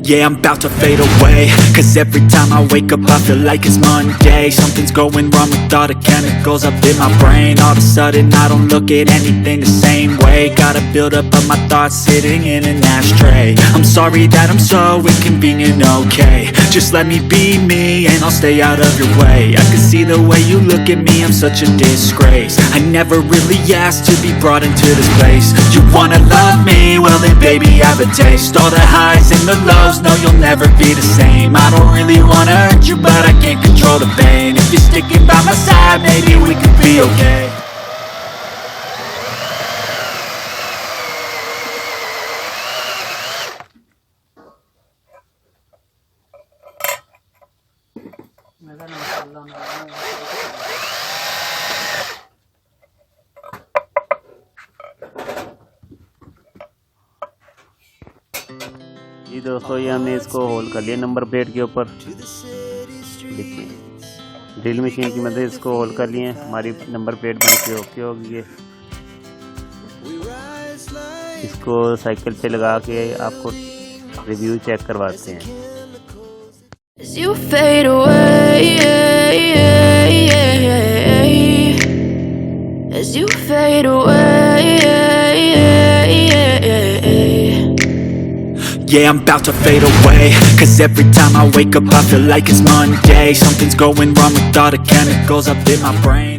Yeah, I'm about to fade away, cause every time I wake up I feel like it's Monday. Something's going wrong with all the chemicals up in my brain. All of a sudden I don't look at anything the same way. Got a buildup of my thoughts sitting in an ashtray. I'm sorry that I'm so inconvenient, okay. Just let me be me and I'll stay out of your way. I can see the way you look at me, I'm such a disgrace. I never really asked to be brought into this place. You wanna love me? Well then baby, have a taste. All the highs and the lows, no, you'll never be the same. I don't really wanna hurt you, but I can't control the pain. If you're sticking by my side, maybe we could be okay. जी दोस्तों, ये हमने इसको whole कर लिया number plate के ऊपर। देखिए drill machine की मदद से इसको होल कर लिए। हमारी नंबर प्लेट बन के ओके हो गई है। इसको साइकिल पे लगा के आपको रिव्यू चेक करवाते हैं। As you fade away, as you fade away. Yeah, I'm about to fade away, cause every time I wake up I feel like it's Monday. Something's going wrong with all the chemicals up in my brain.